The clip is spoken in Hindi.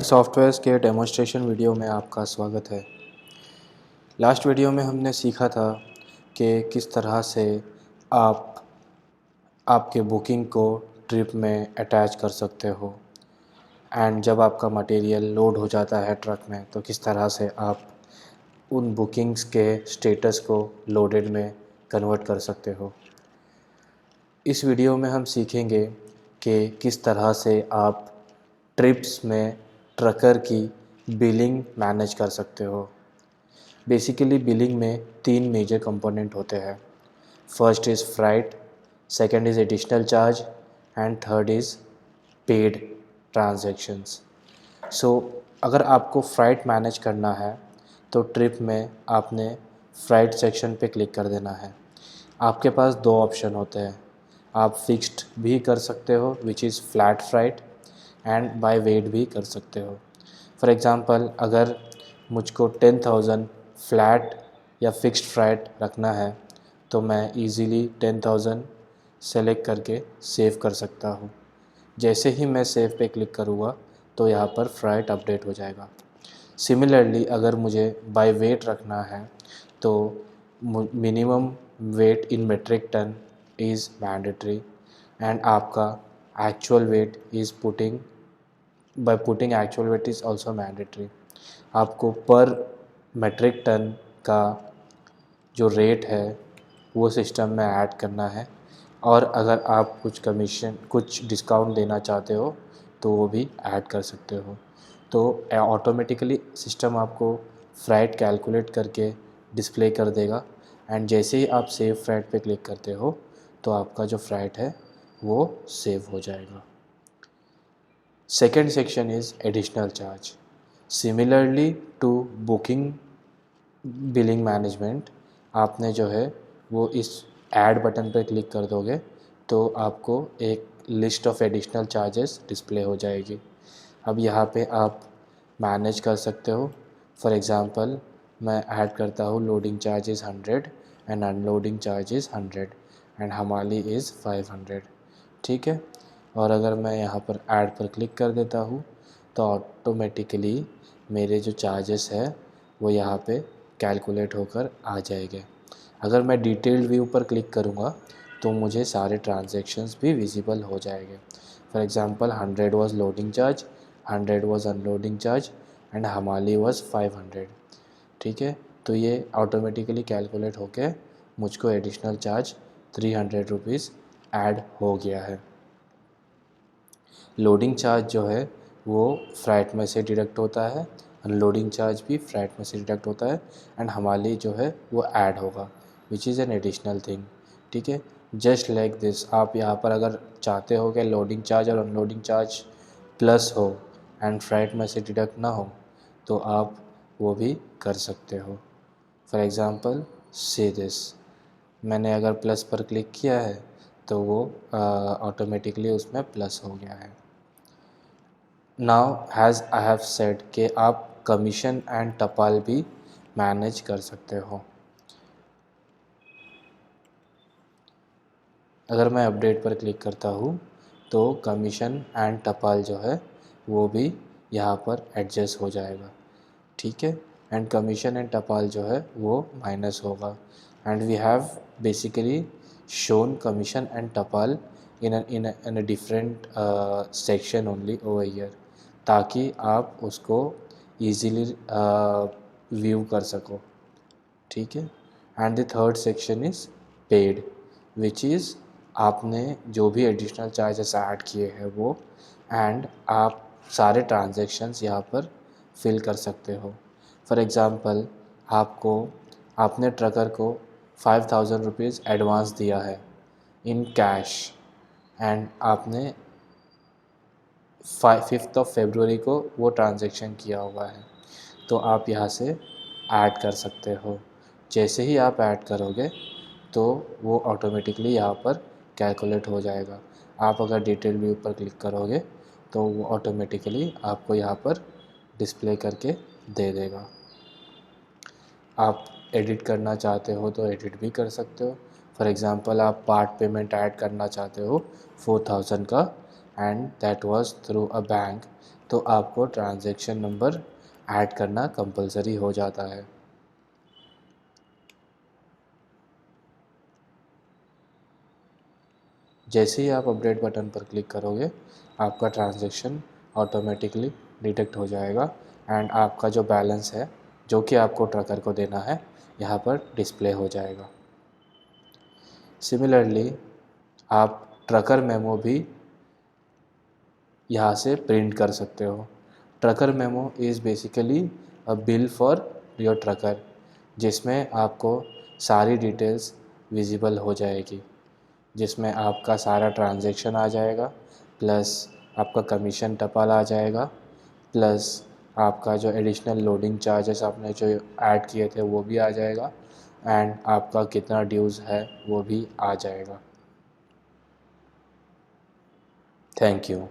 सॉफ्टवेयर्स के डेमोन्स्ट्रेशन वीडियो में आपका स्वागत है। लास्ट वीडियो में हमने सीखा था कि किस तरह से आप आपके बुकिंग को ट्रिप में अटैच कर सकते हो एंड जब आपका मटेरियल लोड हो जाता है ट्रक में तो किस तरह से आप उन बुकिंग्स के स्टेटस को लोडेड में कन्वर्ट कर सकते हो। इस वीडियो में हम सीखेंगे कि किस तरह से आप ट्रिप्स में ट्रकर की बिलिंग मैनेज कर सकते हो। बेसिकली बिलिंग में 3 मेजर कंपोनेंट होते हैं। First is freight, second is additional charge and third is paid transactions. So अगर आपको फ्राइट मैनेज करना है तो ट्रिप में आपने फ्राइट सेक्शन पे क्लिक कर देना है। आपके पास 2 ऑप्शन होते हैं। आप फिक्स्ड भी कर सकते हो which is flat freight and by weight भी कर सकते हो। फॉर एग्ज़ाम्पल अगर मुझको 10,000 फ्लैट या फिक्स्ड फ्राइट रखना है तो मैं इजीली 10,000 सेलेक्ट करके सेव कर सकता हूँ। जैसे ही मैं सेव पे क्लिक करूँगा तो यहाँ पर फ्राइट अपडेट हो जाएगा। सिमिलरली अगर मुझे बाय वेट रखना है तो minimum weight in metric ton is mandatory and आपका actual weight is putting actual weight is also mandatory. आपको पर मेट्रिक टन का जो रेट है वो सिस्टम में ऐड करना है और अगर आप कुछ डिस्काउंट देना चाहते हो तो वो भी ऐड कर सकते हो। तो ऑटोमेटिकली सिस्टम आपको फ्राइट कैलकुलेट करके डिस्प्ले कर देगा एंड जैसे ही आप सेव फ्राइट पे क्लिक करते हो तो आपका जो फ्राइट है वो सेव हो जाएगा। Second section is additional charge. Similarly to booking billing management आपने जो है वो इस ऐड बटन पर क्लिक कर दोगे तो आपको एक list of additional charges display हो जाएगी। अब यहाँ पे आप मैनेज कर सकते हो। फॉर एग्ज़ाम्पल मैं ऐड करता हूँ loading charges 100 and unloading charges 100 and हमाली इज़ 500। ठीक है। और अगर मैं यहाँ पर ऐड पर क्लिक कर देता हूँ तो ऑटोमेटिकली मेरे जो चार्जेस है वो यहाँ पे कैलकुलेट होकर आ जाएंगे। अगर मैं डिटेल्ड व्यू पर क्लिक करूँगा तो मुझे सारे ट्रांजैक्शंस भी विजिबल हो जाएंगे। For example 100 was loading charge, 100 was unloading charge and हमाली वाज 500। ठीक है। तो ये ऑटोमेटिकली कैलकुलेट होके मुझको एडिशनल चार्ज 300 रुपीज़ ऐड हो गया है। लोडिंग चार्ज जो है वो फ्राइट में से डिडक्ट होता है, अनलोडिंग चार्ज भी फ्राइट में से डिडक्ट होता है एंड हमाली जो है वो ऐड होगा which is an additional thing. ठीक है। जस्ट लाइक दिस आप यहाँ पर अगर चाहते हो कि लोडिंग चार्ज और अनलोडिंग चार्ज प्लस हो एंड फ्राइट में से डिडक्ट ना हो तो आप वो भी कर सकते हो। फॉर एग्ज़ाम्पल से दिस मैंने अगर प्लस पर क्लिक किया है तो वो ऑटोमेटिकली उसमें प्लस हो गया है। Now has I have said कि आप कमीशन एंड टपाल भी मैनेज कर सकते हो। अगर मैं अपडेट पर क्लिक करता हूँ तो कमीशन एंड टपाल जो है वो भी यहाँ पर एडजस्ट हो जाएगा। ठीक है। एंड कमीशन एंड टपाल जो है वो माइनस होगा and we have basically shown commission and टपाल in a different section only over here ताकि आप उसको ईज़िली व्यू कर सको। ठीक है। And the third section is paid which is आपने जो भी एडिशनल चार्जेस ऐड किए हैं वो एंड आप सारे ट्रांजैक्शंस यहाँ पर फिल कर सकते हो। फॉर एग्ज़ाम्पल आपने ट्रकर को 5,000 रुपीज़ एडवांस दिया है इन कैश एंड आपने 5th ऑफ फरवरी को वो ट्रांजैक्शन किया हुआ है तो आप यहाँ से ऐड कर सकते हो। जैसे ही आप ऐड करोगे तो वो ऑटोमेटिकली यहाँ पर कैलकुलेट हो जाएगा। आप अगर डिटेल व्यू पर क्लिक करोगे तो वो ऑटोमेटिकली आपको यहाँ पर डिस्प्ले करके दे देगा। आप एडिट करना चाहते हो तो एडिट भी कर सकते हो। फॉर एग्ज़ाम्पल आप पार्ट पेमेंट ऐड करना चाहते हो 4,000 का and that was through a bank तो आपको ट्रांजैक्शन नंबर ऐड करना कंपलसरी हो जाता है। जैसे ही आप अपडेट बटन पर क्लिक करोगे आपका ट्रांजैक्शन ऑटोमेटिकली डिटेक्ट हो जाएगा एंड आपका जो बैलेंस है जो कि आपको ट्रकर को देना है यहाँ पर डिस्प्ले हो जाएगा। सिमिलरली आप ट्रकर मेमो भी यहाँ से प्रिंट कर सकते हो। Trucker memo is basically a bill for your trucker, जिसमें आपको सारी डिटेल्स विजिबल हो जाएगी, जिसमें आपका सारा ट्रांजैक्शन आ जाएगा, प्लस आपका कमीशन टपाल आ जाएगा, प्लस आपका जो एडिशनल लोडिंग चार्जेस आपने जो ऐड किए थे वो भी आ जाएगा एंड आपका कितना ड्यूज़ है वो भी आ जाएगा। Thank you.